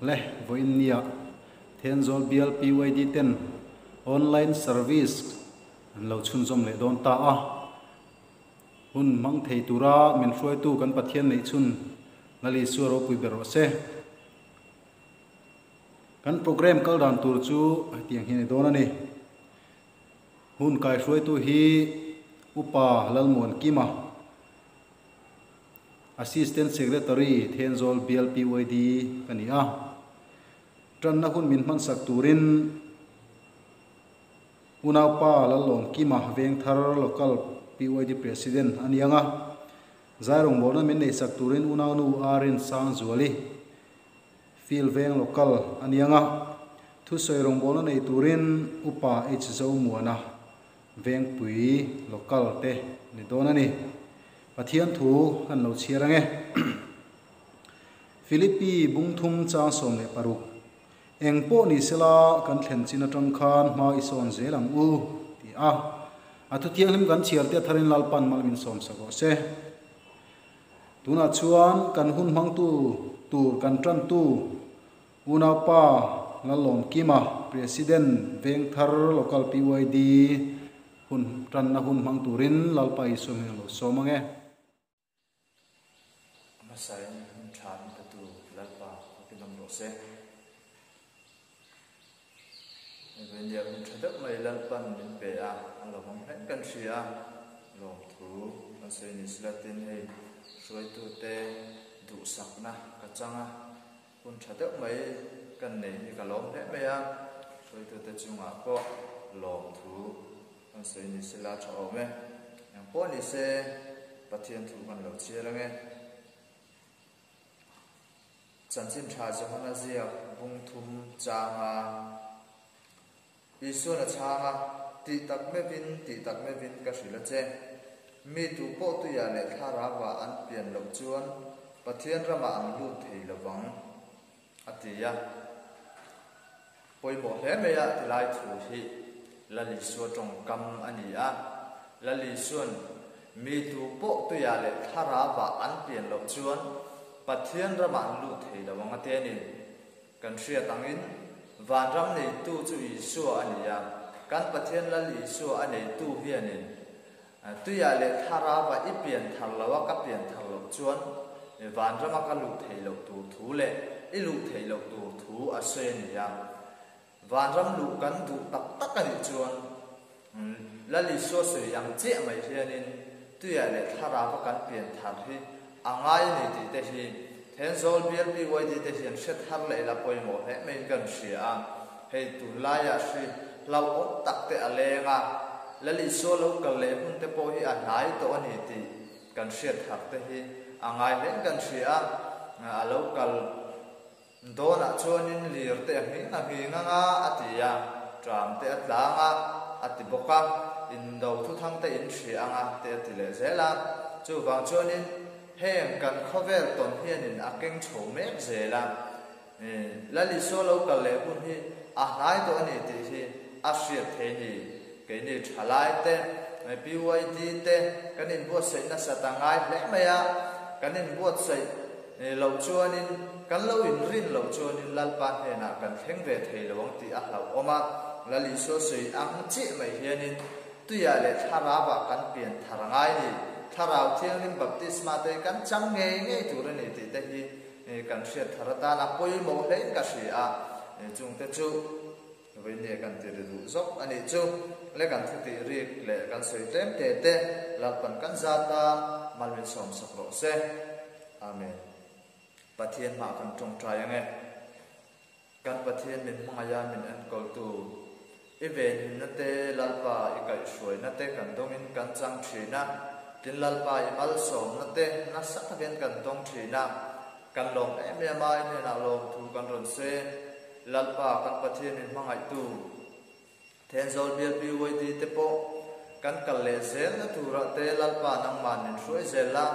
le voin nia Thenzol BLPYD 10 online service lo chun zom le don ta a hun mang thei tura min hroi tu kan pathian nei chun ngali suaro pui bero se kan program kal dan tur chu tiang hi don ani hun kai hroi tu hi upa lalmon kima assistant secretary Thenzol BLPYD kania tran na hun min man sak turin unapa lalom kima veng thar local PYD president anianga zairong bona min nei sak turin unau nu arin sang zuali fil veng local anianga thu soirong bona nei turin upa h zo muana veng pui local te ni donani pathian thu kan lo chiarange Philippi bungthum cha som le paruk engpo ni sela kan thlen china tang khan ma ison zelang u ti a atu tiang lim kan chiar te tharin lalpan malmin som sago se tuna chuan kan hun mang tu kan tran tu una pa lalom kima president veng thar local PYD hun tran na hun mang turin lalpai som lo somange masai than ka tu lalpa pinam ro se when you introduce my lalpan min pe a alo hong hen kan sia lo thu masai ni slatin hei soi tu te du sakna ka changa kun thadek mai kan nei ni ka lom he me a soi tu te chunga ko lo thu masai ni sila tho me yang po ni se pathian thu kan lo chiarange chanchin tha jahana zia bung thum changa isu na changa ti tak me vin ka sila che mi tu po tu ya le thara wa an pian lo chuan pathian rama an lu thei lawang atia poi mo he me ya ti lai thu hi lali so tong kam ani a lali suan mi tu po tu ya le thara wa an pian lo chuan pathian rama an lu thei lawang atia ni kan ria tangin van ram nei tu chu isu ania kan pathian lali isu anei tu hianin tu ya le thara wa ipian thalawa ka pian thalo chuan van ram ka lu theilo tu thu le i lu theilo tu thu ase nia van ram lu kan du tak tak ani chuan lali so se yang che mai hianin tu ya le thara wa kan pian thar hi angai ni ti te hi Thenzol BLPYD te hian set har le la poimo he main kan sia hei tu la ya si lau ok tak te alenga lali so lo kal le hun te po hi a nai to ani ti kan set har te hi angai len kan sia a lo kal dona chonin lir te hi nga atia tram te atlanga ati boka in do thu thang te in sia anga te ti le zela chu wang chonin hem kan khovel ton hianin akeng chome zela lali so lo kal le hun hi a nai to ani ti hi a sia the ni ke ni thalai te PYD te kanin bo sei na satangai le maya kanin bo sei lo chuanin kan lo in rin lo chuanin lalpa he na kan theng ve thei lawang ti a hlau oma lali so sei ang chi mai hianin tu ya le thara ba kan pian tharangai ni tharau thiang lim baptisma te kan chang nge tur ni ti te hi kan sia tharata na poi mo le ka sia chung te chu với nè kan ti ru zok ani chu le kan ti ri le kan soi tem te la pan kan za ta mal min som sak ro se amen pathian ma kan tong trai nge kan pathian min maya min an kol tu event na te lalpa ikai suai na te kan dongin kan chang thina tin lalpa i mal som na te na sak ven kan dong thina kan long em mai ne na long thu kan ron se lalpa kan pathian min mangai tu Thenzol BLPYD te po kan kal le zel na tura te lalpa nang man nin suai zela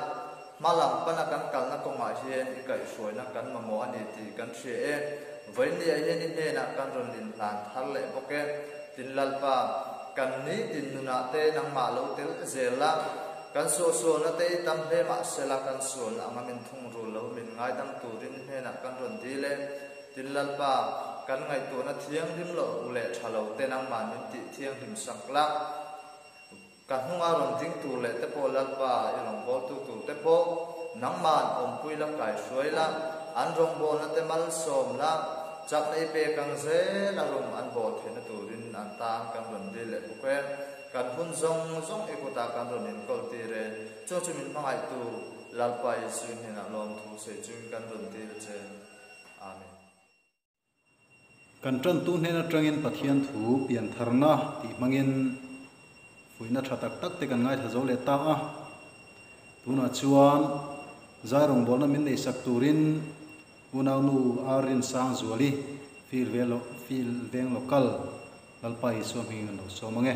malam pana kan kal na ko ma hian ikai suai na kan mamo ani ti kan thie vai ni a hian ni na kan ron din plan thar le poke tin lalpa kan ni tin nuna te nang ma lo tel zela kan so na te tam he ma sela kan so na ma min thung ru lo min ngai dam turin he na kan ron di le tin lalpa kan ngai tu na thiang dim lo ule thalo te nang man ti thiang dim sakla kan hunga ron ting tu le te po lalpa ilong bol tu te po nang man om pui la kai suai la an rong bo na te mal som la chak nei pe kang ze la rom an bo the na tu rin an ta kan ron de le bu kwen kan hun zong zong e ko ta kan ron in kol ti re cho chu min mangai tu lalpa isu ni na lom thu se chu kan ron ti che amen kan tran tu ne na trangin pathian thu pian tharna ti mangin fuina thatak tak te kan ngai thazo le ta a tuna chuan zarong bolna min nei sak turin unau nu arin sang zuali fil veng lokal lalpai so mi no so mange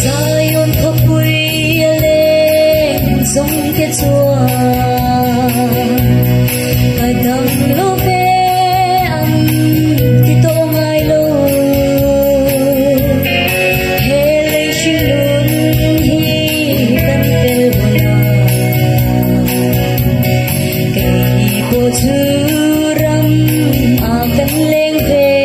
Zion có quy lên dòng kết chua ở đằng lô về ăn thì tô ngay lô hè lấy xin luôn hi cần bê hoa cây cô thư râm à cần lên về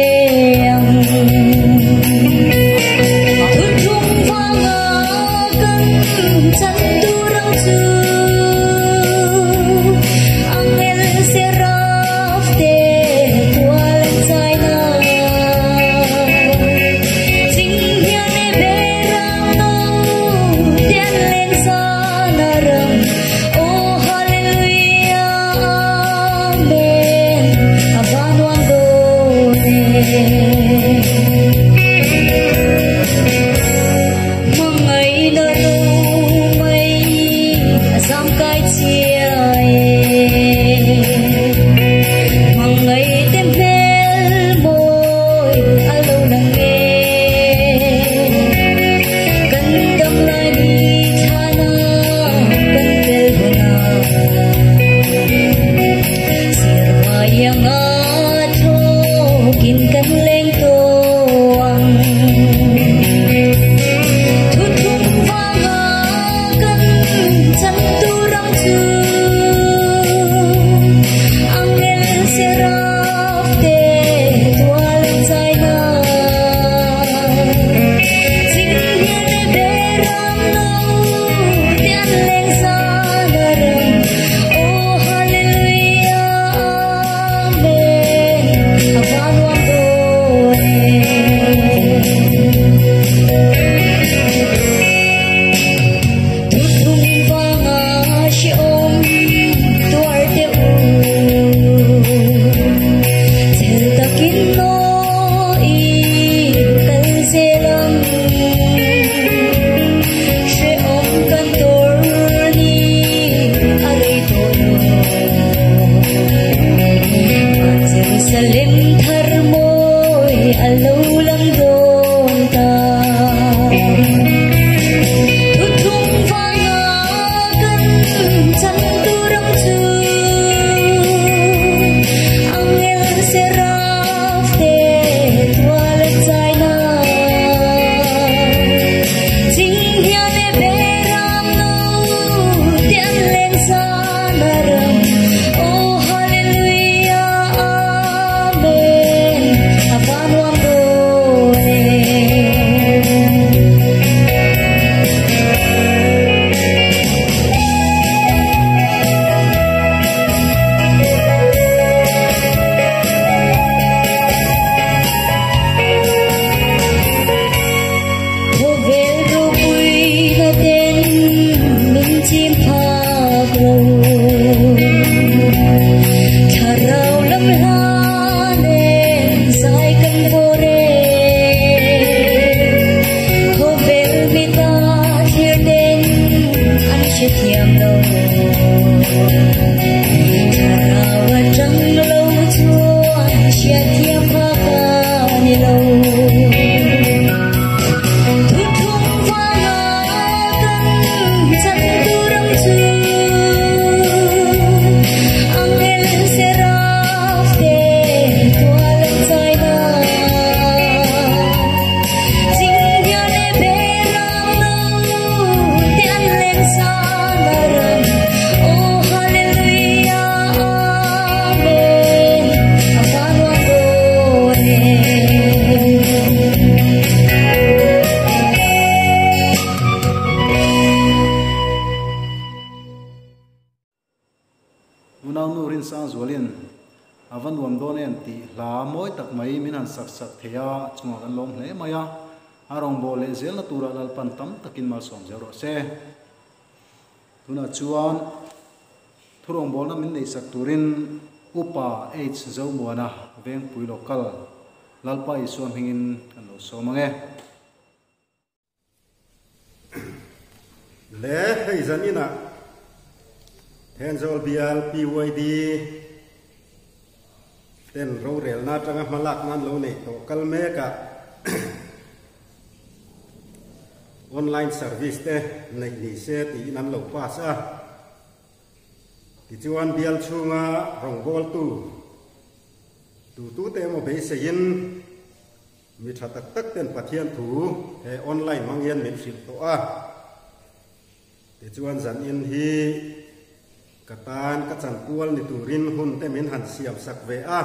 Hallelujah, amen. Abang la moi tak mai min han sak sak thea chunga kan lom hle maya arong bol le zel na tura lal pan tam takin mal som zero se tuna chuan thurong bol na min nei sak turin upa h zo muana veng pui lokal lalpa i som hingin kan lo so mange le hei zanina then zol bial pyd ten ro rel na tanga malak nan lo nei to kal me ka online service te nei ni se ti nan lo pa sa ti chuan bial chunga rong bol tu te mo be se yin mi tha tak tak ten pathian thu he online mangyan min sil to a ti chuan zan in hi katan ka chan kual ni turin hun te min han siam sak ve a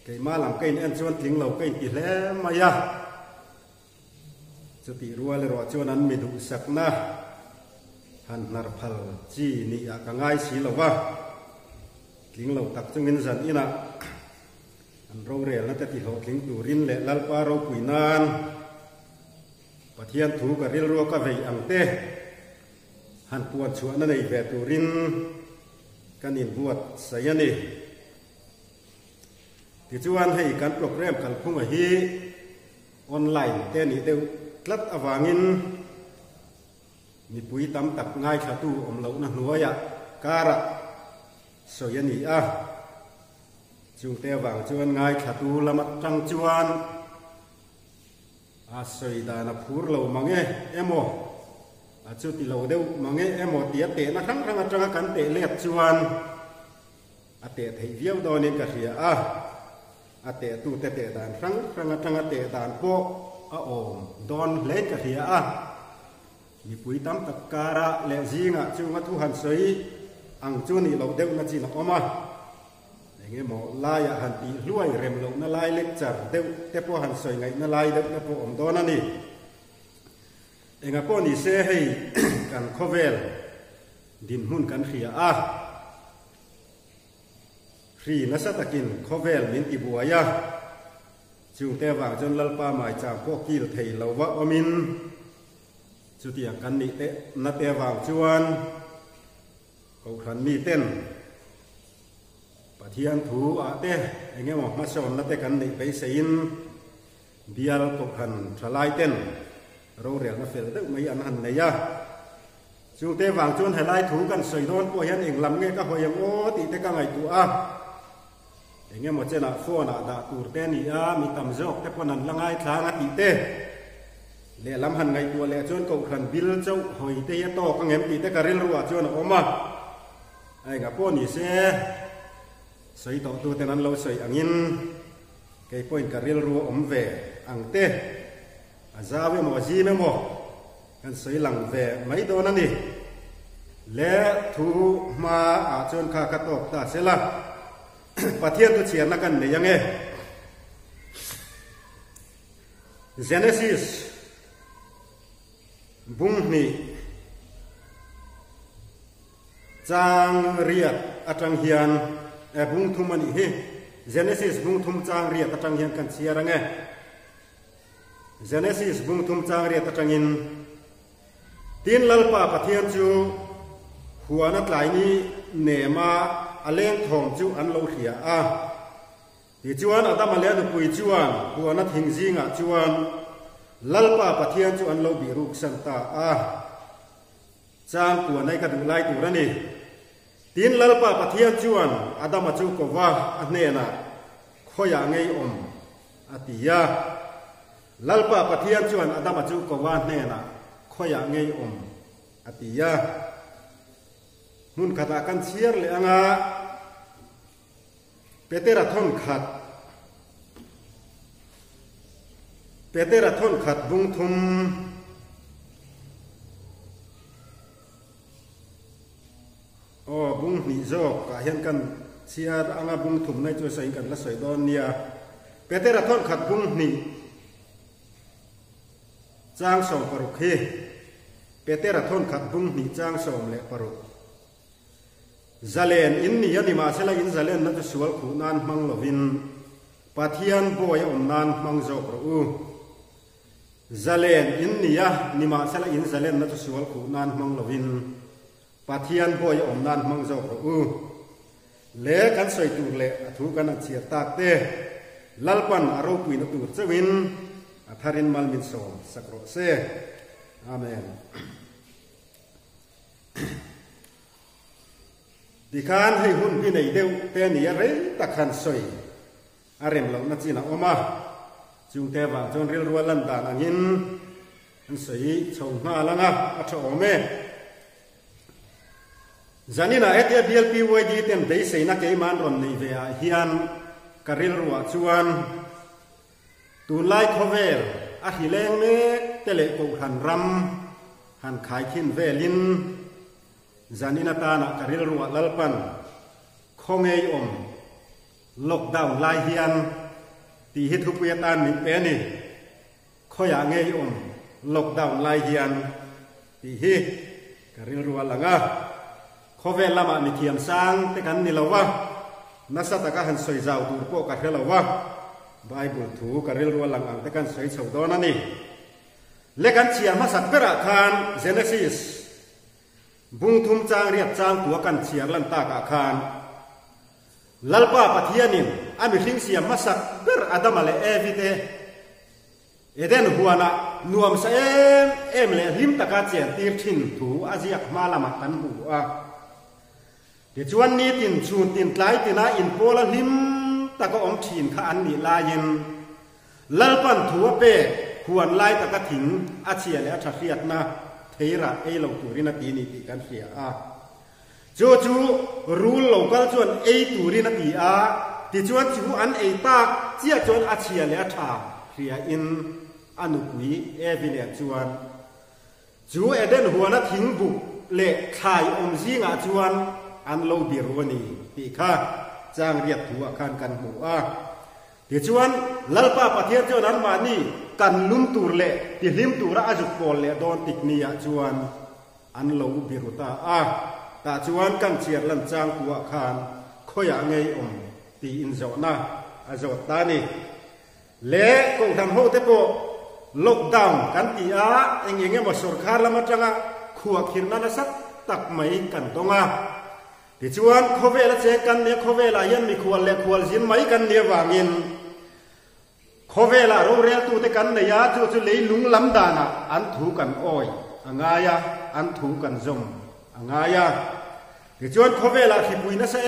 ke ma lam kein en chuan tling lo kein ti hle maya chuti rual ro chuan an mi du sak na han nar phal chi ni a ka ngai si lo wa tling lo tak chungin zan ina an ro rel na te ti ho tling turin le lalpa ro puinan pathian thu ka ril ro ka vei ang te han puan chuan na nei ve turin kanin buat sayani ti chuan hei kan program kal phunga hi online te ni deu tlat awangin mi pui tam tak ngai thatu om lo na hnuaya kara soyani a chung te wang chuan ngai thatu lamat tang chuan a soida na phur lo mange emo a chu ti lo deu mange emo tia te na thang thang atanga kan te let chuan a te thei viau do nin ka ria a te tu te te dan thang thang atanga te dan po a om don len ka ria mi pui tam tak kara le zinga chunga thu han soi ang chu ni lo deu na chi na oma nge mo la ya han ti luai rem lo na lai lecture deu te po han soi ngai na lai deu na po om don ani enga po ni se hei kan khovel din hun kan khia ri na sa takin khovel min ti buaya chung te wang jon lalpa mai cha ko kil thei lo wa omin chu ti kan ni te na te wang chuan ko khan mi ten pathian thu a te enge mo ma son na te kan ni pe sein bial ko khan thalai ten ro rel na fel de mai an han ne ya chu te wang chuan halai thu kan soi don po hian eng lam nge ka hoyam o ti te ka ngai tu a enge mo chena phone a da tur te ni a mi tam jok te ponan langai thlang a ti te le lam han ngai tu le chuan ko khan bil chau hoi te ya to ka ngem ti te ka ril ruwa chuan oma ai ga po ni se soi to tu te nan lo soi angin ke point ka ril ruwa om ve ang te azawe mo ji me mo kan soi lang ve mai do na ni le thu ma a chuan kha ka tok ta sela pathian tu chian na kan ne yange Genesis bung ni chang riat atang hian bung thum ani he Genesis bung thum chang riat atang hian kan chiarange Genesis bung thum chang riat atangin tin lalpa pathian chu huana tlai ni nema aleng thom chu an lo hria a ti chuan adam ale nu pui chuan huana thingzinga chuan lalpa pathian chu an lo bi ruk santa a chang tu nai ka du lai tu rani tin lalpa pathian chuan adam chu ko wa ane na khoya ngei om atia lalpa pathian chuan adam chu ko wa ne na khoya ngei om atia nun kata kan chiar le anga petera thon khat bung thum bung ni zo ka hian kan chiar anga bung thum nai chu sai kan la soi don nia petera thon khat bung ni chang som paruk he petera thon khat bung ni chang som le paruk zalen in ni ani ma sela in zalen na tu sual khu nan mang lovin pathian boy nan mang zo ro zalen in ni ya ni ma sela in zalen na tu sual khu nan mang lovin pathian boy nan mang zo ro le kan soi tu le thu kan chia tak te lalpan aro pui na tu chawin atharin mal min som sakro se amen dikan hei hun pi nei deu te ni re takhan soi arem lo na china oma chung te wa chon ril rualan dan angin an sei chong nga langa atho ome zanina etia blp wd tem dei seina ke man ron nei ve a hian karil ruwa chuan tun lai khovel a hileng me tele ko han ram han khai khin velin zanina ta na karil ruwa lalpan khongei lockdown lai hian ti hit hu puya tan mi pe ni khoya ngei lockdown lai hian ti hi karil ruwa langa khovel lama mi thiam sang te kan ni lawa nasata ka han soi zau tur po ka helawa bible thu karil ruwa lang ang te kan soi chhodon ani le kan chia ma sak pera khan genesis bung thum chang riat chang tua kan chiar lan ta ka khan lalpa pathianin ami hring siam masak ber adamale evite eden huana nuam sa em le him taka chen tir thin thu aziak malama kan bu a ti chuan ni tin chun tin tlai tina in pola him taka om thin kha an ni la yin lalpan thu pe huan lai taka thing a chia le a tha riat na theira e lo turina ti ni ti kan ria a chu rule local chuan e turina ti a ti chuan chu an e tak chia chuan a chia le a tha ria in anu pui evile chuan chu eden huana thing bu le khai om zinga chuan an lo birwani ti kha chang riat thu khan kan hu a ti chuan lalpa pathian chuan an ma ni kan lum tur le ti lim tura ajuk pol le don tiknia chuan an lo biruta a ta chuan kan chiar lan chang tua khan khoya ngei ti in zo na a zo ta ni le ko tham ho te po lockdown kan ti a engenge mo sarkar lama tanga khuwa khirna na sak tak mai kan tonga ti chuan khowela che kan ne khowela yan mi khwal le khwal jin mai kan ne wangin khowela ro re tu te kan ne ya chu le lung lam dana an thu kan oi angaya an thu kan zom angaya ti chuan khowela khi puina sa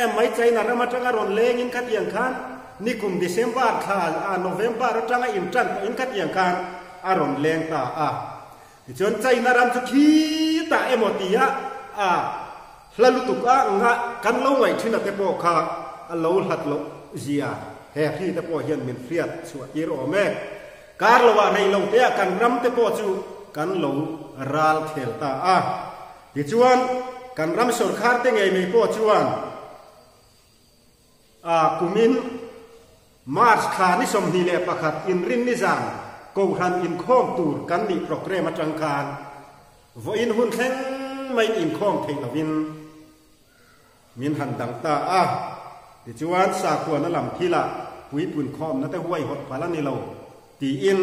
em mai chaina rama tanga ron lengin khat yang khan ni kum december kha a november tanga in tran in khat yang khan a ron leng ta a ti chuan chaina ram chu khi ta emotia a hlalu tuka nga kan lo ngai thina te po kha a lo hlat lo zia he khi te po hian min friat chu ir ome kar lo wa nei lo te kan ram te po chu kan lo ral thel ta a ti chuan kan ram sarkar te ngei mei po chuan a kumin mars kha ni som hi le pakhat in rin ni zang ko han in khom tur kan ni program atang kan vo in hun thleng mai in khom thei lovin min han dang ta a ti chuan sa khwa na lam thila pui pun khom na te huai hot phala ni lo ti in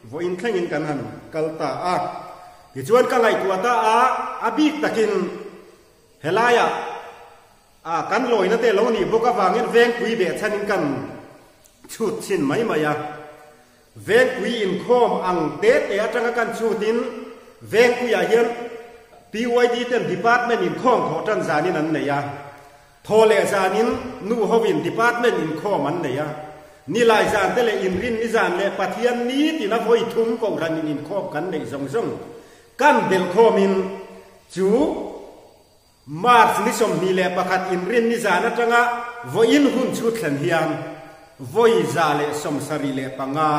vo in thleng in kan han kal ta a ti chuan ka ngai tua ta a abik takin helaya a kan loi na te lo ni boka wangin veng pui be chanin kan chut chin mai maya veng pui in khom ang te te atanga kan chutin veng pui a hian PYD ten department in khom kho tan zanin an neya thole zanin nu hovin department in khom an neya ni lai zan te le in rin ni zan le pathian ni ti na voi thum ko ran in khom kan nei zong zong kan del khomin chu mars ni som ni le pakhat in rin ni zan atanga voin hun chu thlan hiam voi za le som sari le panga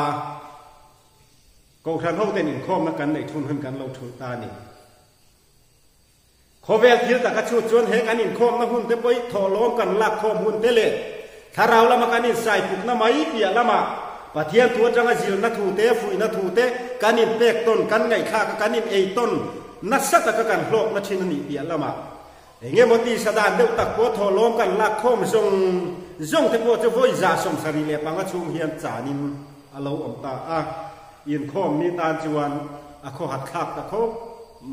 ko than ho ten in khom na kan nei thun hun kan lo thu ta ni khovel thil ta ka chu chuan he kan in khom na hun te poi tholom kan lak khom hun te le tharau lama kan in sai puk na mai pia lama pathian tu atanga zil na thu te fui na thu te kan in pek ton kan ngai kha ka kan in ei ton na sat ka kan hlok na thin ni pia lama เงี้ยมติสดานเดือดตักโพทอล้อมกันลักข้อมส่งเทพจะvoiจ่าสมสรีเลปังกชุมเฮียนจ่านินอโลอมตาอินข้อมนิตาจวนข้อหัดขับตะโค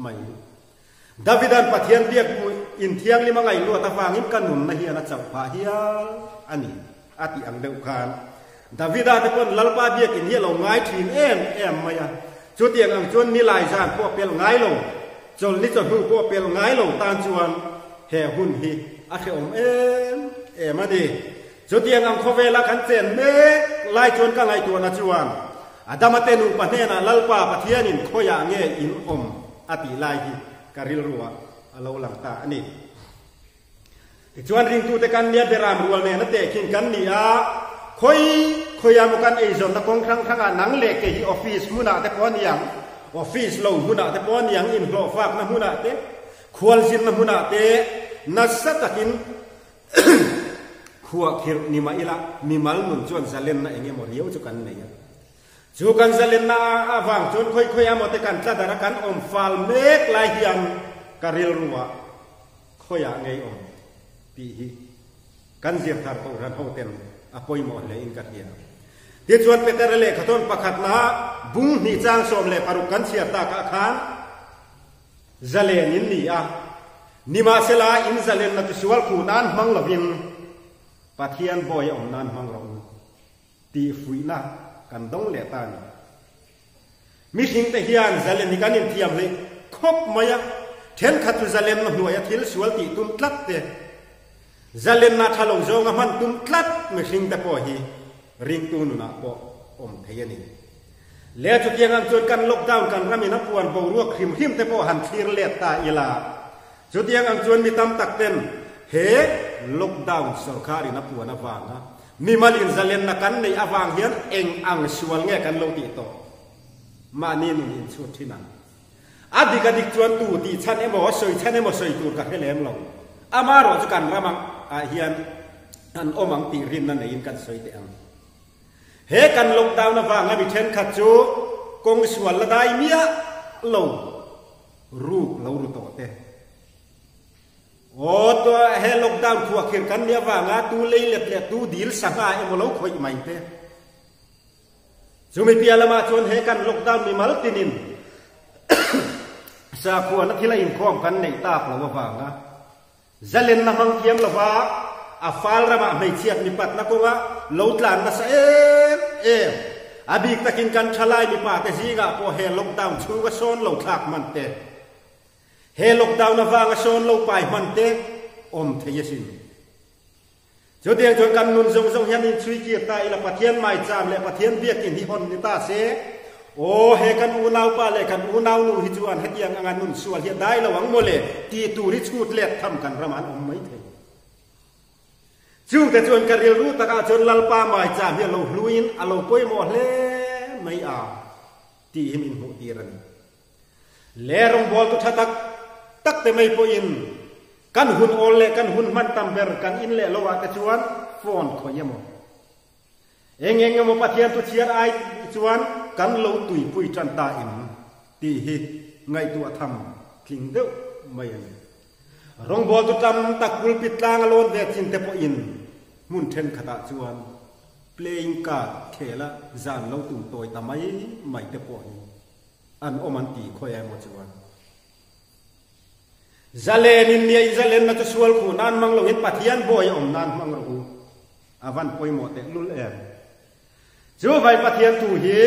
ไม่ดาวิดันปะเทียนเรียกอินเทียงลิมังไงลัวตะฟางิมกันหนุนนะเฮียนะจับพาเฮียอันนี้อาติอังเดือดขานดาวิดาตะคนลัลปาเบียกินเฮียเราง่ายทีนเอ็มมาyaจุดเดียงอังจวนนิลายจานพวกเปลง่ายลงจนลิจนหูพวกเปลง่ายลงตานจวนแห่หุ่นฮีอาเทอมเอ็มมาดีจุดเดียงอังโคเวลาขันเจนเมลายจวนก็ไงตัวนะจวนอาดามาเตนุปะเทนะลัลปาปะเทียนินโคยาเงอินอาติลายฮีการิลรัวอาลาลังตาอันนี้จวนริงตูเตกันเนี่ยเดรามรัวเนี่ยนั่นเตะขิงกันนี่คอยยามุกันเอจอนตะกงครั้งนังเล็กที่ออฟฟิศมุนาเตปอนยังออฟฟิศเรามุนาเตปอนยังอินโฟลฟากนะมุนาเตควอลจินนะมุนาเตนัสตะกินขัวคิรนิมาอิละมีมัลนุนจวนซาเลนนะเองมอริโอจุกันเนี่ยจุกันซาเลนนะฟังจนคอยยามอเตกันจัดดากันอมฟาลเมกลายยังการิลรัวคอยยังไงปีฮีกันเสียบทาร์ตรันโฮเทลอภัยหมดเลยอินกัดเดียที่ชวนเปเตอร์เล่ขต้นประคัดนะบุ้งนิจางสมเล่ปารุกันเสียตากะขานจะเล่นินนี่นิมาเซลาอินจะเล่นนักสวลคูนันมังลวินปัทเทียนบอยอมนันมังลงตีฟุยนะกันดงเล่ตานีมิถิงเทียนจะเล่นนิกันอินเทียมเลยคบมายะเทนขัดจะเล่นหน่วยทิลสวลตีตุมตัดเตจะเล่นนาทะลงจงมันตุมคลัดไม่ชิงแต่พอฮีริงตูนุนะพอเทียนี่แล้วจุดยังจนกันล็อกดาวน์กันรามีนับปวนบ่รัวคริมแต่พอหันทีเลียตาอีลาจุดยังจนมีตำตักเต็นเฮล็อกดาวน์สรคารินับปวนนับวางนะมีมาลินจะเล่นนักกันในอวางเฮียนเองอังชวนแง่กันลงตีโตมานี่นุนชุดที่นั่นอดีกจวนตูตีฉันเอ็มบอกสวยฉันเอ็มบอกสวยตูกับให้เลี้ยงเราอามาโรจุกันรามังเฮียนอันมังตีรินนั่นเองกันสวยเตียงเฮกันลงดาวน์ฟังให้บิเชนขัดจูกงสวรละได้เมียเรารูโตเตโอ้ตัวเฮลงดาวน์ทัวร์เขียนกันเนี่ยฟังตูเลี้ยตูดีลสังหารเอ็มเราคอยไม่เตจูไม่เปียละมาชวนเฮกันลงดาวน์มีมัลตินินสาขวนักที่ละอินคอมกันในตาเราฟังนะจะเล่นน้ำมันเทียมละว่าฟาลระมาไม่เชียบมีปัดนักว่าโลดลานมาเสียอาบิกตะกินกันทลายมีป่าแต่ซีกะพอเฮล็อกดาวน์ชูก็โซนโลคลักมันเตะเฮล็อกดาวน์นะฟังก็โซนโลไปมันเตะเทียสินจุดเดียงจนกันนุนทรงเฮียนินชุยเกียรติละปะเทียนไม่จามและปะเทียนเบียกินที่ฮอนนิตาเสโอ้เฮกันอูนาวปาเลกันอูนาวนูฮิจวนเฮตียงงานนุนส่วนเฮียได้ระวังโมเลตีตูริชูดเล็ดทำกันประมาณไม่ถึงจู่แต่จนการเรียนรู้ตะการจนลัลปาไม่จามเฮียเราลุยนอารมณ์ป่วยหมดเลยไม่ตีหิมินหูตีรันเล่รงบอลตุทักตักแต่ไม่ป่วยกันหุ่นโอเล่กันหุ่นมันตำเบอร์กันอินเล่ละว่าแต่จวนฟอนคอยมอเองมาปะเทียนตุเชียร์ไอจวนกันเราตุยปุยจันตาอิมตีหิไงตัวทำคิงเดวไม่รองบอลตุจำตักบุลปิดลางอโลนเดชินเตปอินมุนเทนขตาจวนplaying card เขละจานเราตุ่มตัวทำไมไม่เตปอินอันมันตีคอยมอจวนจะเล่นเนี่ยจะเล่นนักสวลคูนันมังเราเห็นปะเทียนบอยนันมังเราอาวันป่วยหมดเด็กลุลเอ็มจู่ไปปะเทียนตู่ฮี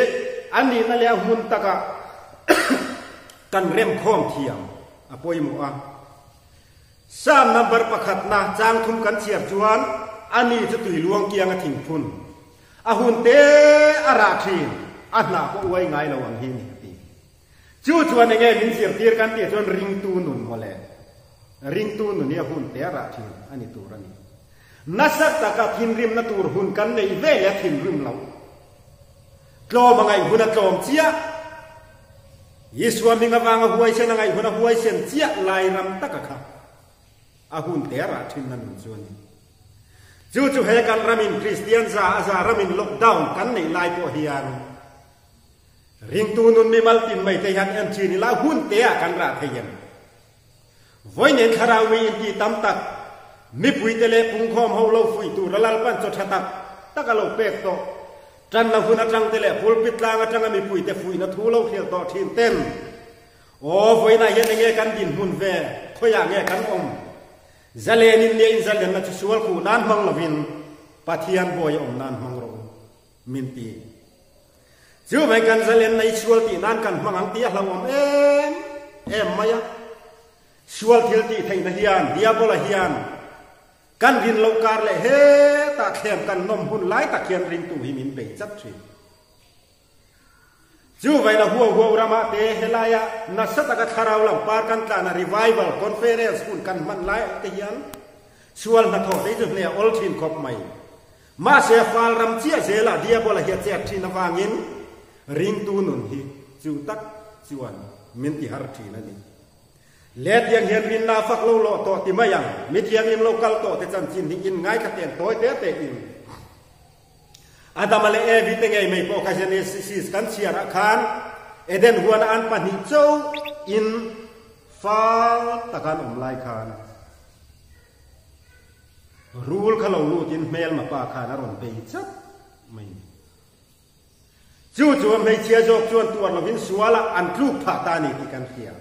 อันนี้นั่นแหละหุ่นตะกะกันเริ่มข้อมเทียมป่วยหมดสามนับเบอร์ประคัดนะจางทุ่มกันเฉียบจวนอันนี้จะตุยลวงเกียงถิ่งพุ่นหุ่นเตอราชีอันน่าก็อวยไงระวังหินตีจู่จวนยังไงมินเสียบเทียกันเตียจวนริงตูนุนมาเลยริงตูนุนเนี่ยหุ่นเตอราชีอันนี้ตัวนี้นัสตะกับหินริมนัตูหุ่นกันในเวลและหินริมเราโกลมาไงหุ่นโกลมเจียยิสวามิงกับวางหัวเชนไงหุ่นหัวเชนเจียลายรำตะกะค่ะหุ่นเตอราชีนั่นส่วนจู่ให้กันรามินคริสเตียนซารามินล็อกดาวน์กันในลายโปฮิอันริงตูนุนมีมัลตินไม่เทียนอันชีนิลาหุ่นเตะกันราเทียน voi nen kharawi in ti tam tak mi pui tele pung khom ho lo fui tu ralal pan cho thatak takalo pek to tran na huna tang tele pulpit langa tanga mi pui te fui na thu lo khial to thin ten o voi na yen nge kan din hun ve khoya nge kan om zalen in ne in zalen na chual khu nan mang lovin pathian boy om nan mang ro min ti chu mai kan zalen nei chual ti nan kan mangang ti hlau om em maya chual thil ti thei na hian diabola hian kan rin lo kar le he ta khem kan nom hun lai ta khian ring tu hi min be chat thi chu vai na huwa rama te helaya na sata ka kharau lam par kan ta na revival conference kun kan man lai te hian chual na tho dei ju ne ol thin khop mai ma se fal ram chia zela diabola hi chat thi na wangin ring tu nun hi chu tak chuan min ti har thi na ni let yang hian min na fak lo lo to ti mayang mit yang im local to te chan chin ni in ngai ka ten toy te te in adamale everything ai mai po ka jene sis kan chiara khan eden huan an pa ni chou in fal takan lai khan rule khalo lu tin mel ma pa khan aron be chat mai chu chu mai chia jok chuan tuan lo vin suala an kluk pha ta ni ti kan khia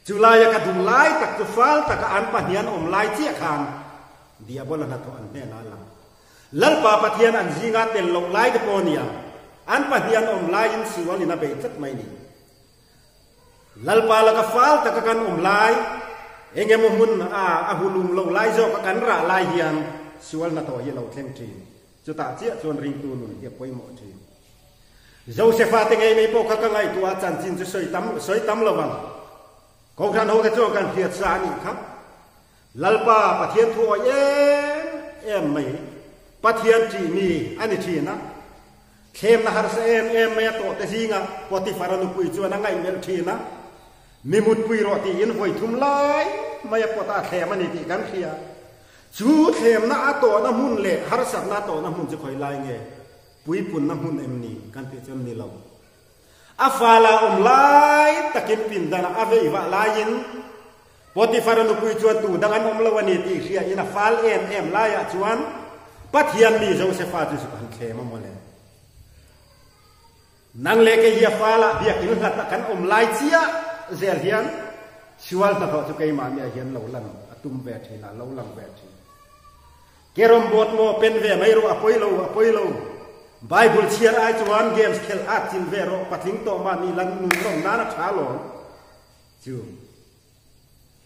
Julai ka dung lai tak tu fal tak an panian lai chia khan dia bola na to an ne na lang lal pa pathian an jinga tel lo lai te ponia an panian lai in siwal ina be chat mai ni lal pa la ka fal tak kan lai enge mo mun a hulum lo lai zo ka kan ra lai hian siwal na to ye lo thleng thi chu ta chia chon ring tu nun ye poi mo thi Josepha te ngai mai po ka ka ngai tu a chan chin chu soi tam lo wang Kau kan hok itu kan kiat sani kan, lalpa pathian tu em mai, pathian cini ani cina, kem na harus em mai to tesinga, poti faran upui cuan ngai mel cina, mimut pui roti in hoi tumlai, mai pota kem ani ti kan kia, cu kem na ato na mun le harus na ato na mun jekoi lai nge, pui pun na mun em ni kan tiap ni lau. Afala lai takin pindana ave iwa lain poti faran upui cuan tu dengan lawani ti sia ina fal em laya cuan pathian mi Josepha tu sukan khema mole nang leke ia fala dia kin hatakan lai cia zel hian siwal ta tho kai ma mi hian lo lan atum ve thina lo lang ve thi kerom bot mo pen ve mai ro apoi lo Bible cheer ai chuan games khel at chin vero pathing to ma ni lan nun rom na thalo chu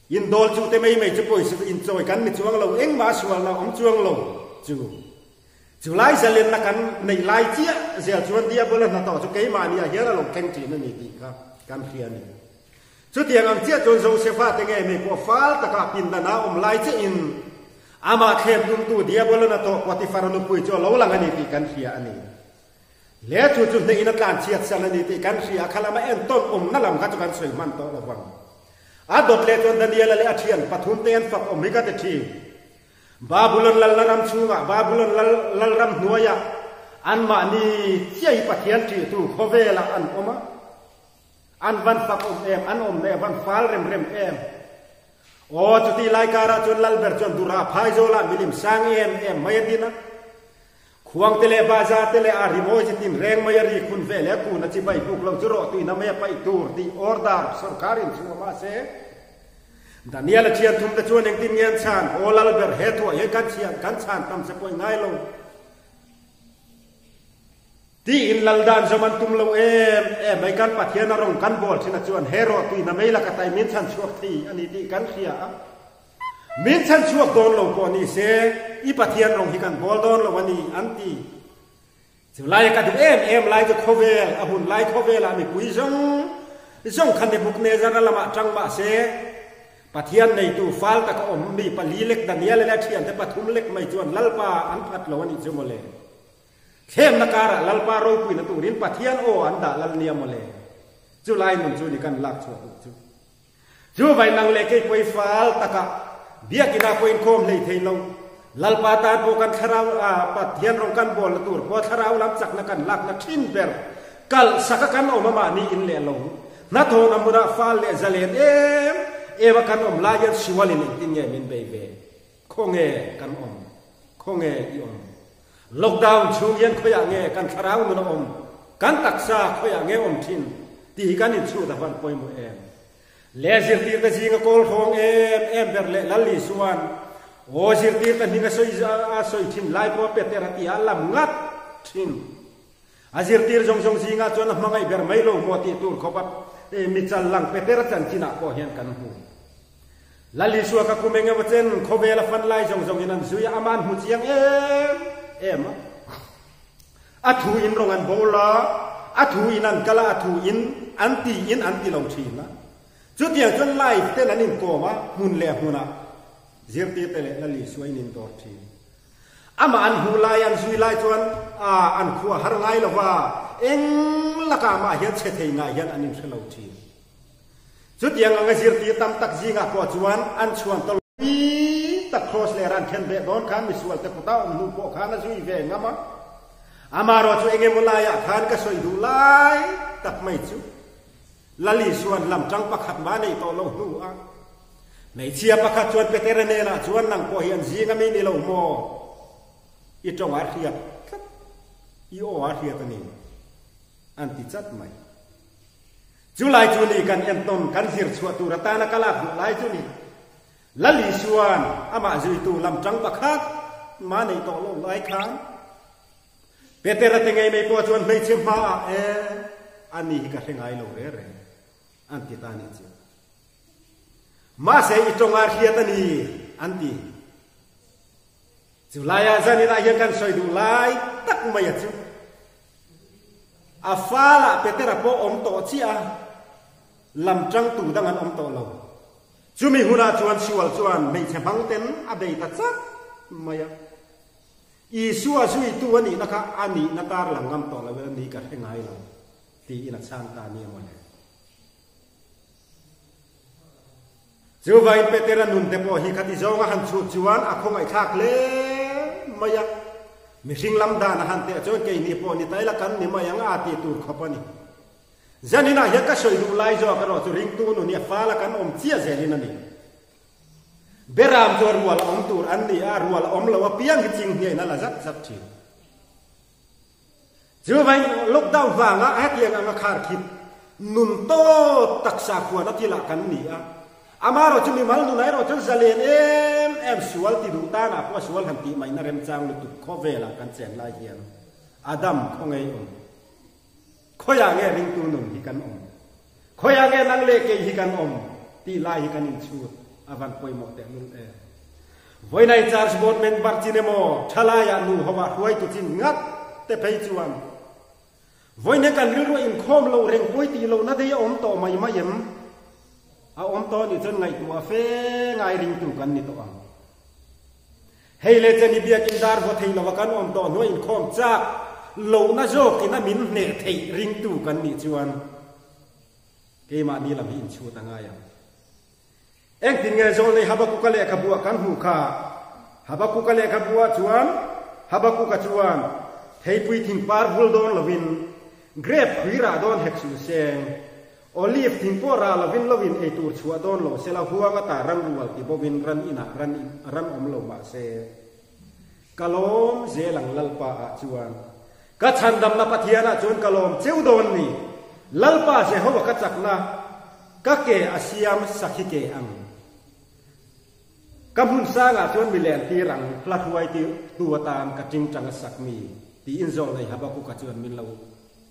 in dol chu te mai chu poi su in choi kan mi chuang lo eng ma sual na om chuang lo chu lai salen na kan nei lai chia zel chuan dia bola na to chu kai ma ni a hera lo ken ti na ni ti ka kan khia ni chu tiang am chia chon Josepha te nge me ko fal ta ka pin na om lai che in ama khem dum tu dia bola na to poti faranu pui cho lo lang ani ti kan khia ani le chu chu ne ina kan chiat sal ani ti kan khia khala ma en ton na lam ka chu kan soi man to la wang a dot le ton daniel le athian pathum ten fak mi ka te thi babulon lal ram chunga babulon lal ram nuaya an ma ni chiai pathian ti tu khovela an oma an van fak em an ne van fal rem em Oh, cuti lai kara chun lal ber chun dura phai zola milim sang em mayadina khuang tele baza tele a rimo chitin reng mayari kun vele ku na chi bai puk lo churo tu na me pai tur di order sarkarin chuma ma se Daniel chian thum ta chuan eng tin ngen chan o lal ber he tu he kan chian kan chan tam se poi ngai lo ti in lal dan zaman tum lo em mai kan pathian rong kan bol china chuan hero tu na me la ka tai min chan chuak ti ani ti kan khia min chan chuak don lo ko ni se I pathian rong hi kan bol don lo wani anti chu lai ka du em lai ju khovel a hun lai khovel ami pui zong khan ne buk ne zara lama tang ba se pathian nei tu fal ta ka om mi pali lek Daniel le thian te pathum lek mai chuan lalpa an phat lo wani chu mole Khem nakara lalpa ro pui na tu rin pathian o anda lal niam mole chu lai mun chu ni kan lak chu vai nang le ke poi fal taka dia kina poin khom lei theilo lalpa ta po kan kharau pathian rong kan bol tur po kharau lam chak na kan lak na thin ber kal saka kan o mama ni in le lo na tho na mura fal le zalen eva kan layan siwalin tin nge min bebe khonge kan khonge i lockdown chung yan khoya nge kan tharau nu kan taksa khoya nge thin ti kan in chu da van poi mu lezir tir ka jinga kol khong em ber le lali suan o zir tir ka hinga soi thin lai po petera ti alam ngat thin azir tir jong jinga chon mangai ber mai lo mo ti tur khopat mi chal lang petera chan china ko hian kan hu lali suwa ka kumenga wachen khobela fan lai jong inan zuya aman hu chiang em athu in rongan bola athu inan kala athu in anti lo thina chu tiang chon lai te lanin ko ma mun le huna zirti te le lali suai nin dor thi ama an hu lai an zui lai chuan an khuwa har ngai lo wa eng laka ma hian che thei nga hian anin thelo thi chu tiang anga zirti tam tak jinga ko chuan an chuan tol ta cross le ran khen be don khan mi sual te puta nu po khana zui ve ngama amaro chu enge mulaya khan ka soi du lai tak mai chu lali suan lam tang pakhat ma nei to lo nu a nei chia pakhat chuan petera ne la chuan nang po hian zinga mi ni lo mo i tong ar hiat i o ar hiat ani anti chat mai julai chu ni kan em ton kan hir chua tu rata na kala lai chu ni lali suan ama zui tu lam tang pakhat ma nei to lo lai khan petera te ngai mai po chuan mai chem ma ani ka thengai lo re anti tani chi ma se itong ar hiatani anti julaya zani na yan kan soi du lai tak mai chu afala petera po om to chi a lam trang tu dangan om to lo chumi huna chuan siwal chuan mei chepang ten abei ta chak maya i suwa sui tu ani naka ani nakar langam to la ni ka thengai lo ti ina chang ta ni mo le chu vai petera nun te po hi khati zonga han chu chuan a khongai thak le maya mi hring lam da na han te chon ke ni po ni tai la kan ni maya nga ti tur khopani zanina ya ka soi du lai zo ka ro chu ring tu nu ni fa la kan om chia zelina ni beram jor wal om tur an ni a rual om lo wa piang ching ni na la zat zat thi chu vai lockdown wa nga hat yang nga khar khit nun to taksa khwa na ti la kan ni a amaro chumi mal nu nai ro chon zalen em sual ti du ta na po sual han ti mai na rem chang lu tu khovela kan chen lai hian adam khongai khoya nge ring tu nun hi kan khoya nge nang le ke hi kan ti lai hi kan in chu avan poi mo te nun voi nai charge board men bar chinemo thala ya nu howa huai tu chin ngat te phei chuan voi ne kan ri ro in khom lo reng poi ti lo na de om to mai mai em a om to ni chen ngai tu a fe ngai ring tu kan ni to ang hei le chen ni bia kin dar vo thei lo kan om to no in khom cha lo na zo ki na min ne thei ring tu kan ni chuan ke ma ni lam hin chu ta nga ya eng tin nge zo le haba ku ka le ka bua kan hu kha haba ku ka le ka bua chuan haba ku ka chuan thei pui thing par hul don lovin grape hira don hek su seng olive thing pora lovin e tur chua don lo sela huwa ga ta ran rual ti bobin ran ina ran om lo ma se kalom zelang lalpa a chuan ka chandam na pathiana chon kalom cheu don ni lalpa se ho ka chakna ka ke asiam sakhi ke ang kamun sanga chon milen ti rang plathuai ti tuatan ka ting chang sakmi ti inzol nei habaku ka chuan min lo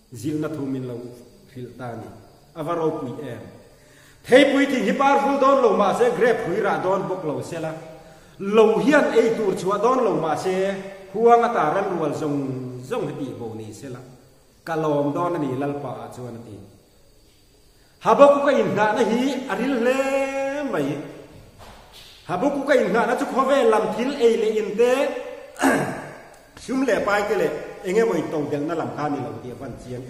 zil na thu min lo fil tani avaro pui thei pui thi hi powerful don lo ma se grep hui ra don bok lo sela lo hian ei tur chua don lo ma se huanga ta ran rual zong heti bo ni sela kalom don ni lalpa a chuan ti habaku ka in na hi aril le mai habaku ka in na chu khove lam thil ei le in te sum le pai te le enge moi tong del na lam kha ni lo ti van chiang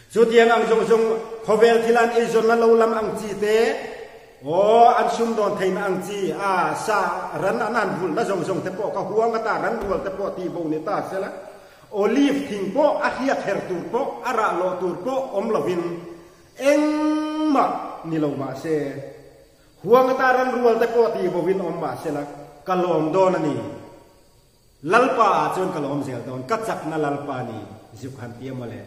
chu tiang ang jong khovel thilan e zon na lo lam ang chi te o an sum don thein ang chi a sa ran anan bul na jong te po ka huang ka ta ran rual te po ti bo ni ta sela olive thing po a hia ther tur po ara lo tur po om lovin eng ma ni lo ma se huang taran rual te poti bovin omba sela kalom donani lalpa chon kalom sel don kachak na lalpa ni zukhan tiamale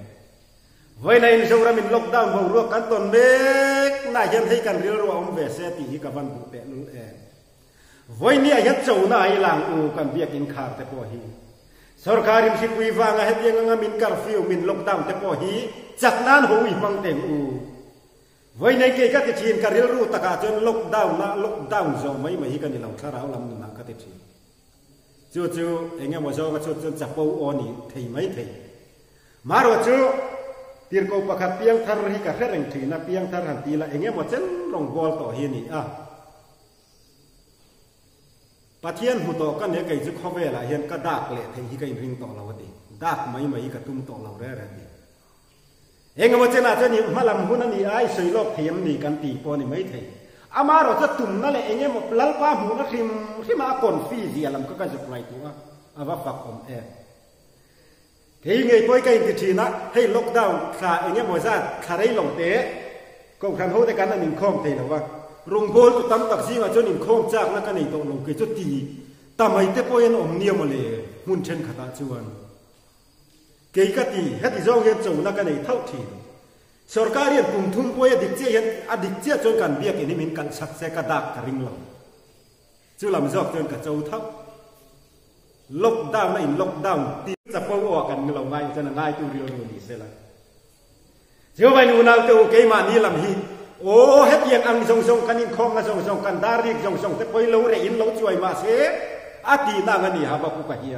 voina in zoram in lockdown bo ro kan ton mek na yan hei kan ril ro om ve se ti hi ka van bu te lu e voini a yat chou na ai lang u kan biak in khar te po hi sarkarim si pui wanga het yang ngamin curfew min lockdown te po hi chak nan ho wi mang tem u voina ke ka ti chin ka ril ru taka chon lockdown zo mai mai hi kan ni lau thara lam na ka te chi chu chu engge mo zo ka chu chu chak po oni thei mai thei maro chu tir ko pakhat piang thar hi ka reng thi na piang thar han ti la engge mo chen long bol to hi ni a pathian hu to kan ne kai chu khove la hian ka dak le thei hi kai ring to la wadi dak mai mai ka tum to la re re ni engge mo chen a chen ni malam hun ni ai sei lok thiam ni kan ti po ni mai thei amaro cha tum na le engge mo lal pa hu na khim ma kon fi zia lam ka ka jok lai tu a awa fak om e thì ngày cuối cái thì nó hay lockdown khá anh em mọi ra khá đấy lòng tế công khăn hỗ trợ cái là mình không thể đâu vâng rung bồn tụi tắm tắc gì mà cho mình không chắc là cái này tụi lòng cái chút tì tạm ấy thế bôi anh ôm nhiều mà lệ muốn chân khá ta chuan cái tì hết thì do hiện chỗ là cái này thâu thì sở cái điện cùng thun bôi địch chế hiện địch chế cho cần việc cái này mình cần sạch sẽ cả đạc cả ring lòng chứ làm dọc cho cả châu thấp lockdown này lockdownจะพอกันเราง่ายจะง่ายตัวเรียวนี่เสียละเชื่อว่าหนูนาตัวเกมานี่ลำฮีโอ้เฮ็ดยังอังส่งกันอินคองกันส่งกันดาริกส่งแต่พอยเราเรียนเราช่วยมาเสียอาตีนางนี่ฮะบักกุกะเฮีย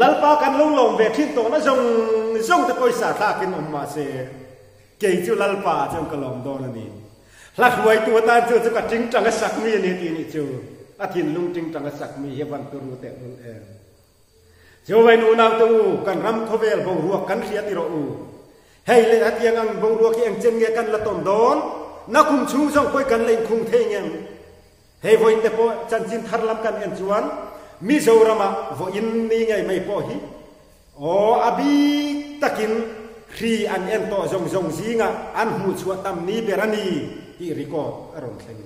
ลัลปากันลงเวทินโตนะส่งแต่พอยสาธากินอมมาเสียเกยจูลัลปาจงกลอมโดนนี่ลักไว้ตัวตาจูจะกัดจริงจังสักมีนี่ตีนี่จูอาทินลุงจริงจังสักมีเฮวันตัวรู้แต่รู้เองเจ้าวัยนุ่นเอาตัวกันรำทเวลบงรัวกันเสียติโรอูเฮ้ยเลยอาทิยังบงรัวที่ยังเจงเงกันละตนโดนนักคุมชูส่งไปกันเล่นคุมเทงยังเฮ้ยวันเตปจันจินทาร์ลำกันเอ็นจวนมิโซรามาวันนี้ไงไม่พอฮีโอ้อบีตะกินครีอันเอ็นโตส่งซีงะอันหูชัวตัมนี้เบรานีที่ริโกอารมณ์เทง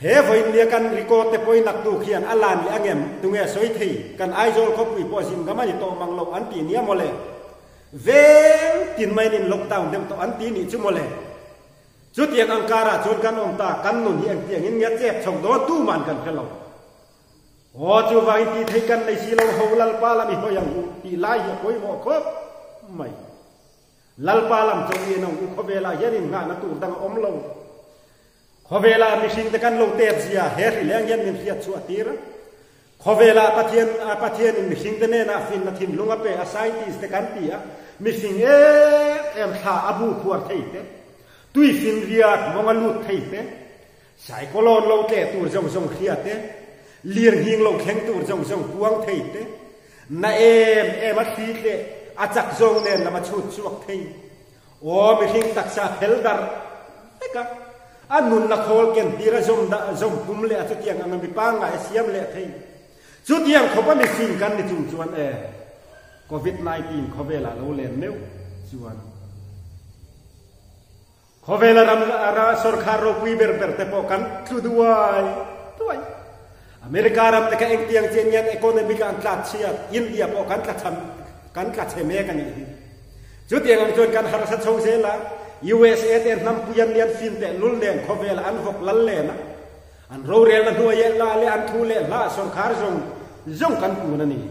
เฮ้ยวันนี้กันริโกเตปอยนักดูเขียนอัลลานยังเงมตุงเอสวยทีกันไอโซลคบวิปอสิมก็ไม่โตมังโลอันตีนี้โมเลเวตินไม่นินล็อกดาวน์เดมโตอันตีนี้จุโมเลจุดยังอังการะจนกันอมตากันนุนยังเตียงเงี้ยเจ็บส่งโดนตู้มันกันแค่เราโอ้จูวาอินตีไทยกันในสีเราหูลัลปาลามิโฮยังตีไล่ยังคุยบอกครบไม่ลัลปาลามจงเอ็นองอุคเวลาเยนินงานนักตูดังอมเราขอเวลามิชิงตะกันลงเตปเสียเฮริเลี้ยงยันมินเสียชัวตีระขอเวลาปะเทียนมิชิงตะเนน่าฟินนาทิมลุงอเปอาไซติสตะกันตีอะมิชิงเอ็มข้าอบูขวดไทยเตตุยฟินเรียดมองลุดไทยเตสายโคลอนเราเตะตัวส่งเครียดเตเลี้ยงหิงเราแข็งตัวส่งพวงไทยเตน่าเอ็มอัดฟีเตอาจักส่งเนนละมาชุดชวกไทยโอ้มิชิงตักษาเฮลดาร์เอ๊ะอันนุนนักโฮลเกนตีระจมปุ่มเละจุดยังอันนั้นมีปังไงเสียมเละที่จุดยังเขาไม่มีสิ่งกันในจุดชวนโควิด-19เขาเวลาเราเล่นเนื้อชวนเขาเวลารำสรคารโรคุยเบอร์แต่พอกันคือด้วยอเมริการำแต่ก็เองเตียงเจียนยันอีโคโนมิกันกัดเชียอินเดียพอกันกัดทำกันกัดเชเมกันนี่จุดยังอันชวนกันหาสัตว์ชงเซล่ะUSA เต็มน้ำพุยันเลียนฟินแต่ลุ่นเลียนขบเวลอันหกลันเลนะอันโรเรียนนั่นหัวเยลาเลอันทูเลละสงคารจงกันปูนั่นนี่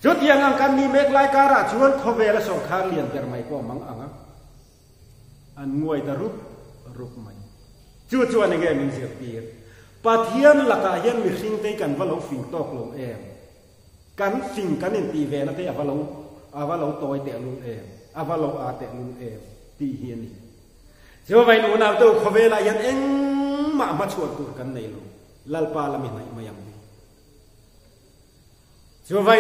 จุดยังอังกันนี่เมกไลการะชวนขบเวลสงคารเลียนเกิดไม่ก็มังอันงวยตะรุกไม่จุดชวนยังไงมินเสียปีปะเทียนหลักยันมีสิ่งที่กันว่าเราฟิงตอกลงกันสิ่งกันนี่ตีเวนะที่ว่าเราโตยเตะลุงว่าเราอาเตะลุงตีเฮียนี่เจ้าวัยนุ่นเอาตัวขบเวลายันเอ็งมาชวนตัวกันในโลกลัลปาลามินไม่ยังดีเจ้าวัย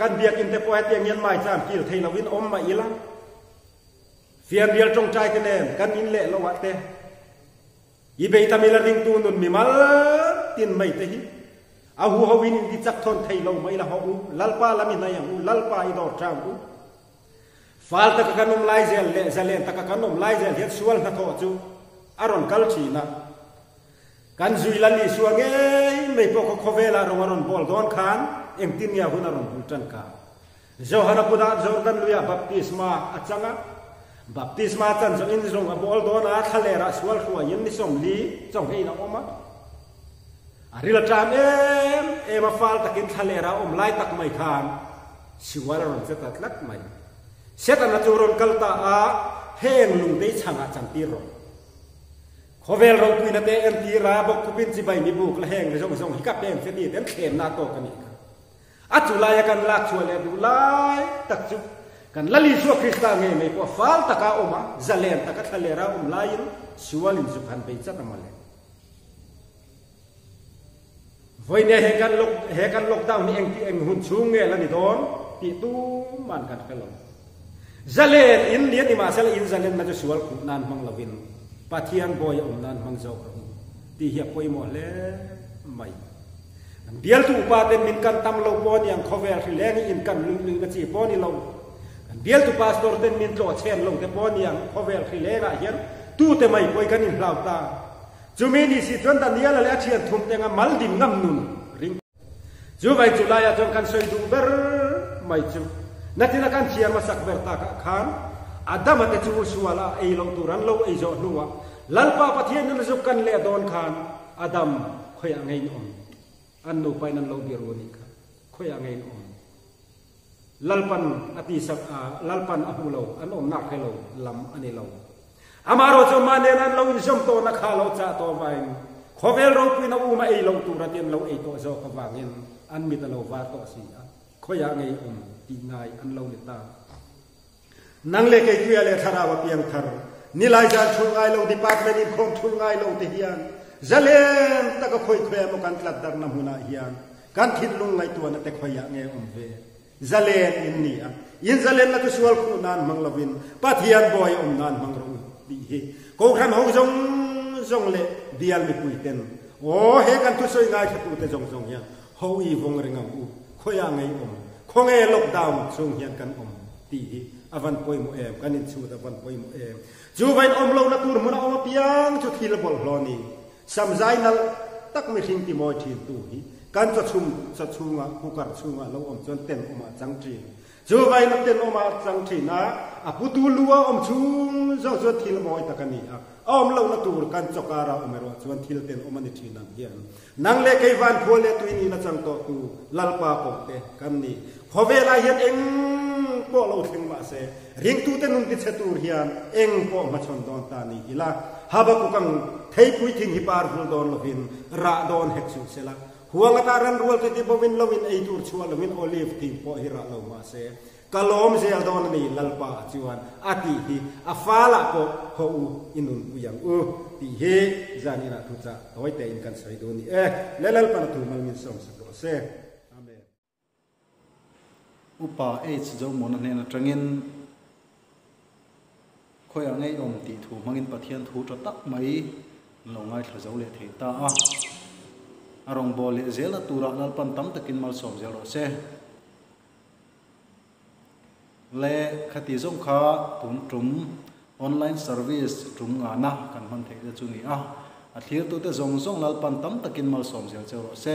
กันเบียกินแต่พอให้เตียงยันไม่จามกิลเทลวินอมมาอีละเฟียนเรียลจงใจกันเองกันอินเละละวะเตอีเบย์ทำมิลาริงตูนุนมีมาตินไม่เตหิเอาหัววินดิจักทนไทยเราไม่ละหูลัลปาลามินยังลัลปาอีดอร์จามฟาลตะกันนมไลเซลตะกันนมไลเซลเฮ็ดสวลนะโตจูอารอนกัลชีนะ กันจุยลันลีสวงเอ้ไม่พอเขาเวลาเรามารุนบอลดอนขานเอ็งตินยาหุนารุนบุจันกาเจ้าฮานาปุดาจอร์แดนลุยาบัพติสมาอัจฉริยะบัพติสมาจันทร์อินทรงบอลดอนอาทะเลราสวลขัวยินนิสมลีจงให้นักอมอาริลจามเอ็มฟาลตะกินทะเลราไล่ตักไม่ขานสิวารุนเสตัดลักไม่เสตันจูรุนกัลตาอาเฮงลุงได้ช่างอาจันตีรอนขอเวลเราคุยนาเตอันตีราบอกคุบินสิใบมีบุกละแหงในช่องฮิกับเองเสียดีแต่เข็มนาโตกันอีกอัจจุลายกันลากชวนเลยดูไล่ตักจุกันละลิชัวคริสต์เงี้ยไม่พอฟัลตะกาอมาจะเล่นตะกัทะเลราไล่ชัวลินสุพรรณไปจัดมาเลยวันนี้เหตุการณ์ล็อกดาวน์นี่เองหุ่นชูงเงี้ยแล้วนี่โดนตีตู้มันกันกันลงจะเล่นอินเดียนี่มาจะเล่นจะเล่นมันจะชัวร์นานมังลวินปัทยันบอยอมนันมังเจ้าตีเหียบปอยหมดเลยไม่เดียลตุปาเต็มมินกันตำเราปอนี่ยังเขาเวลที่แรงอินกันลึงกันจีปอนี่เราเดียลตุปาสตอร์เต็มมินโลเชนลงแต่ปอนี่ยังเขาเวลที่แรงอะเห็นตู้แต่ไม่ปอยกันอินเปล่าตาจูมีนี่สิจนตันเดียลเลยเชียนทุ่มแต่งมัลดิมงำนุนริงจูไปจุลายจนกันสวยดูเบอร์ไม่จูนักที่นักการเชียร์มาสักเบอร์ตาขานada mate chu suala ei lo turan lo ei zo nuwa lalpa pathian nan zup kan le don khan adam khoya ngei on an no pai nan lo bironi kha khoya ngei on lalpan ati sak lalpan ahulo an om nak hello lam ani lo amaro cho mane nan lo in som to na kha lo cha to vai khovel ro pi na u ma ei lo turan tin lo ei to zo ka wangin an mi ta lo wa to si khoya ngei on ti ngai an lo le ta nang le kai tuya le thara wa piang thar nilai jan thungai lo department in khom thungai lo te hian zalen ta ka khoi khwe mo kan tlat dar na huna hian kan thit lung ngai tu na te khoya nge ve zalen in ni a in zalen na tu sual khu nan mang lovin pathian boy nan mang ro di he ko khan ho jong le dial mi pui ten o he kan tu soi ngai thu te jong ya ho i vong ringa u khoya ngai kho nge lockdown chung hian kan ti avan poi mo em kanin chu avan poi mo em chu vain om lo na tur mo na om piang chu thil bol hloni samjai nal tak mi thing ti mo thil tu hi kan cha chunga kukar chunga lo om chon ten oma chang tri chu vain na ten oma chang tri na aputu luwa om chung zo zo thil mo takani a om lo na tur kan chokara omero chon thil ten oma ni thina hian nang le kai van phole tu ni na chang to tu lalpa ko te kan ni khowela hian eng po lo thing ma se ring tu te nun ti chetur hian eng po ma chon don ta ni ila haba ku kang thei pui thing hi par hul don lovin ra don hek chu sela huang ta ran rual te bovin lovin ei tur chua lovin olive ti po hi ra lo ma se kalom zel don ni lalpa chuan ati hi afala ko ho u inun uyang u ti he zanina tu cha toy te in kan sai do ni lelal pa tu mal min som sa do se upa h zo mon ne na trangin khoya ngai om ti thu mangin pathian thu to tak mai lo ngai thla zo le thei ta a arong bol le zela tura lal pan tam takin mal som zelo se le khati zong kha tun trum online service trum nga na kan man thei da chu ni a thlir tu te zong lal pan tam takin mal som zelo se